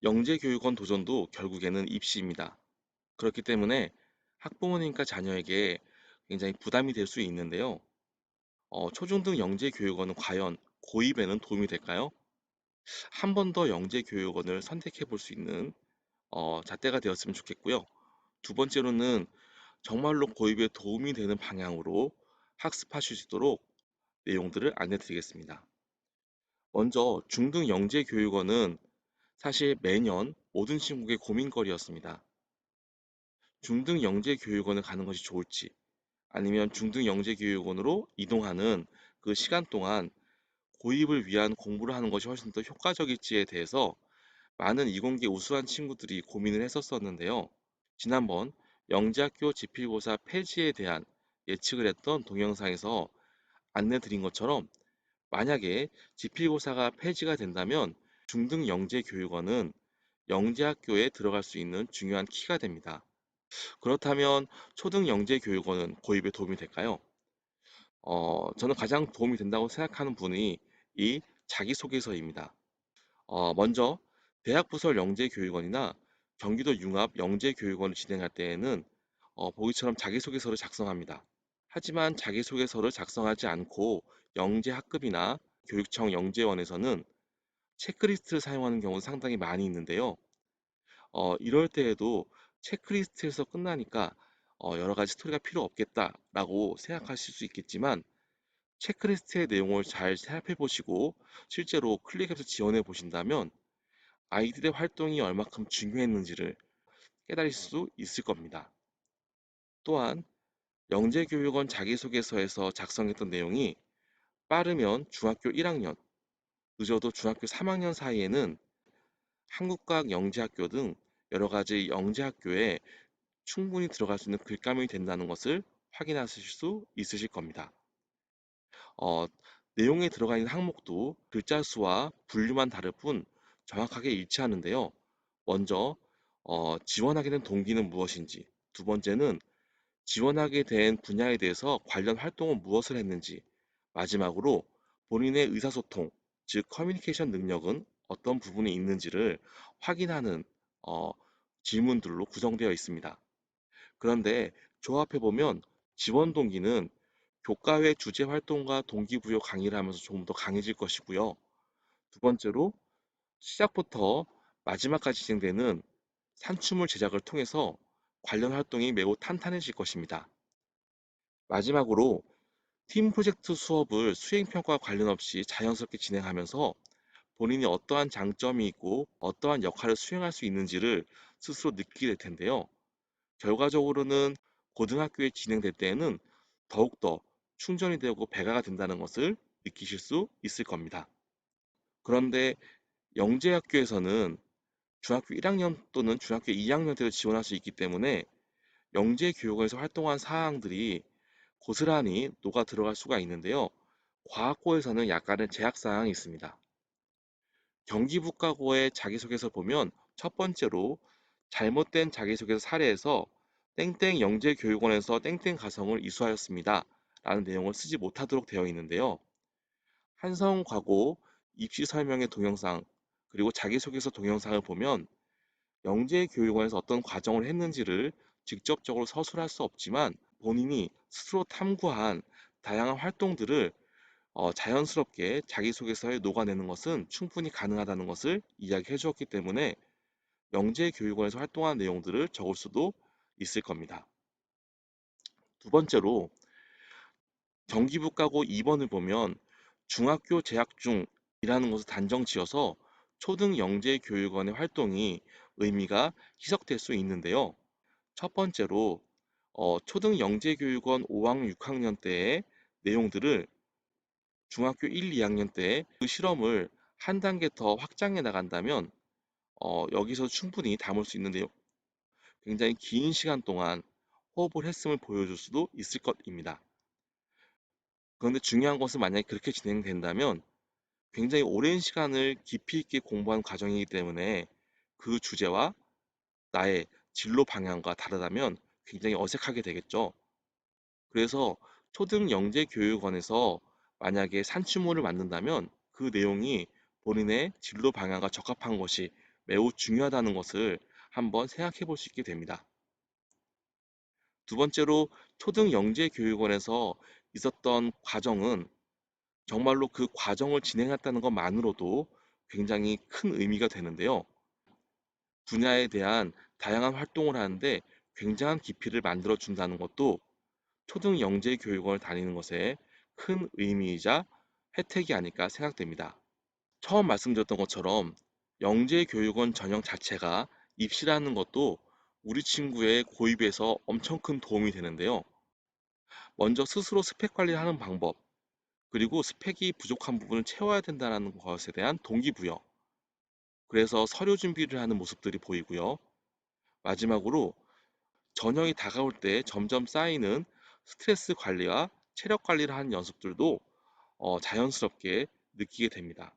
영재교육원 도전도 결국에는 입시입니다. 그렇기 때문에 학부모님과 자녀에게 굉장히 부담이 될 수 있는데요. 초중등 영재교육원은 과연 고입에는 도움이 될까요? 한 번 더 영재교육원을 선택해 볼 수 있는 잣대가 되었으면 좋겠고요. 두 번째로는 정말로 고입에 도움이 되는 방향으로 학습하실 수 있도록 내용들을 안내 드리겠습니다. 먼저 중등 영재교육원은 사실 매년 모든 친구의 고민거리였습니다. 중등 영재교육원을 가는 것이 좋을지, 아니면 중등 영재교육원으로 이동하는 그 시간 동안 고입을 위한 공부를 하는 것이 훨씬 더 효과적일지에 대해서 많은 이공계 우수한 친구들이 고민을 했었었는데요. 지난번 영재학교 지필고사 폐지에 대한 예측을 했던 동영상에서 안내 드린 것처럼 만약에 지필고사가 폐지가 된다면 중등 영재교육원은 영재학교에 들어갈 수 있는 중요한 키가 됩니다. 그렇다면 초등 영재교육원은 고입에 도움이 될까요? 저는 가장 도움이 된다고 생각하는 분이 이 자기소개서입니다. 먼저 대학부설 영재교육원이나 경기도 융합 영재교육원을 진행할 때에는 보기처럼 자기소개서를 작성합니다. 하지만 자기소개서를 작성하지 않고 영재학급이나 교육청 영재원에서는 체크리스트를 사용하는 경우도 상당히 많이 있는데요. 이럴 때에도 체크리스트에서 끝나니까 여러 가지 스토리가 필요 없겠다라고 생각하실 수 있겠지만 체크리스트의 내용을 잘 살펴 보시고 실제로 클릭해서 지원해 보신다면 아이들의 활동이 얼마큼 중요했는지를 깨달을 수 있을 겁니다. 또한 영재교육원 자기소개서에서 작성했던 내용이 빠르면 중학교 1학년, 늦어도 중학교 3학년 사이에는 한국과학 영재학교 등 여러 가지 영재학교에 충분히 들어갈 수 있는 글감이 된다는 것을 확인하실 수 있으실 겁니다. 어, 내용에 들어가 있는 항목도 글자 수와 분류만 다를 뿐 정확하게 일치하는데요. 먼저 지원하게 된 동기는 무엇인지, 두 번째는 지원하게 된 분야에 대해서 관련 활동은 무엇을 했는지, 마지막으로 본인의 의사소통, 즉 커뮤니케이션 능력은 어떤 부분이 있는지를 확인하는 어, 질문들로 구성되어 있습니다. 그런데 조합해 보면 지원 동기는 교과외 주제 활동과 동기부여 강의를 하면서 조금 더 강해질 것이고요. 두 번째로 시작부터 마지막까지 진행되는 산출물 제작을 통해서 관련 활동이 매우 탄탄해질 것입니다. 마지막으로 팀 프로젝트 수업을 수행평가 관련 없이 자연스럽게 진행하면서 본인이 어떠한 장점이 있고 어떠한 역할을 수행할 수 있는지를 스스로 느끼게 될 텐데요. 결과적으로는 고등학교에 진행될 때에는 더욱더 충전이 되고 배가가 된다는 것을 느끼실 수 있을 겁니다. 그런데 영재학교에서는 중학교 1학년 또는 중학교 2학년 때도 지원할 수 있기 때문에 영재교육원에서 활동한 사항들이 고스란히 녹아 들어갈 수가 있는데요. 과학고에서는 약간의 제약 사항이 있습니다. 경기북가고의 자기소개서 보면 첫 번째로 잘못된 자기소개서 사례에서 땡땡 영재교육원에서 땡땡 가성을 이수하였습니다. 라는 내용을 쓰지 못하도록 되어 있는데요. 한성과고 입시 설명의 동영상 그리고 자기소개서 동영상을 보면 영재교육원에서 어떤 과정을 했는지를 직접적으로 서술할 수 없지만 본인이 스스로 탐구한 다양한 활동들을 자연스럽게 자기소개서에 녹아내는 것은 충분히 가능하다는 것을 이야기해 주었기 때문에 영재교육원에서 활동한 내용들을 적을 수도 있을 겁니다. 두 번째로 경기북가고 2번을 보면 중학교 재학 중이라는 것을 단정 지어서 초등 영재교육원의 활동이 의미가 희석될 수 있는데요. 첫 번째로 초등 영재교육원 5학년, 6학년 때의 내용들을 중학교 1, 2학년 때 그 실험을 한 단계 더 확장해 나간다면 여기서 충분히 담을 수 있는데요. 굉장히 긴 시간 동안 호흡을 했음을 보여줄 수도 있을 것입니다. 그런데 중요한 것은 만약에 그렇게 진행된다면 굉장히 오랜 시간을 깊이 있게 공부한 과정이기 때문에 그 주제와 나의 진로 방향과 다르다면 굉장히 어색하게 되겠죠. 그래서 초등 영재 교육원에서 만약에 산출물을 만든다면 그 내용이 본인의 진로 방향과 적합한 것이 매우 중요하다는 것을 한번 생각해 볼 수 있게 됩니다. 두 번째로 초등영재교육원에서 있었던 과정은 정말로 그 과정을 진행했다는 것만으로도 굉장히 큰 의미가 되는데요. 분야에 대한 다양한 활동을 하는데 굉장한 깊이를 만들어 준다는 것도 초등영재교육원을 다니는 것에 큰 의미이자 혜택이 아닐까 생각됩니다. 처음 말씀드렸던 것처럼 영재교육원 전형 자체가 입시라는 것도 우리 친구의 고입에서 엄청 큰 도움이 되는데요. 먼저 스스로 스펙 관리를 하는 방법, 그리고 스펙이 부족한 부분을 채워야 된다는 것에 대한 동기부여, 그래서 서류 준비를 하는 모습들이 보이고요. 마지막으로 전형이 다가올 때 점점 쌓이는 스트레스 관리와 체력 관리를 하는 연습들도 자연스럽게 느끼게 됩니다.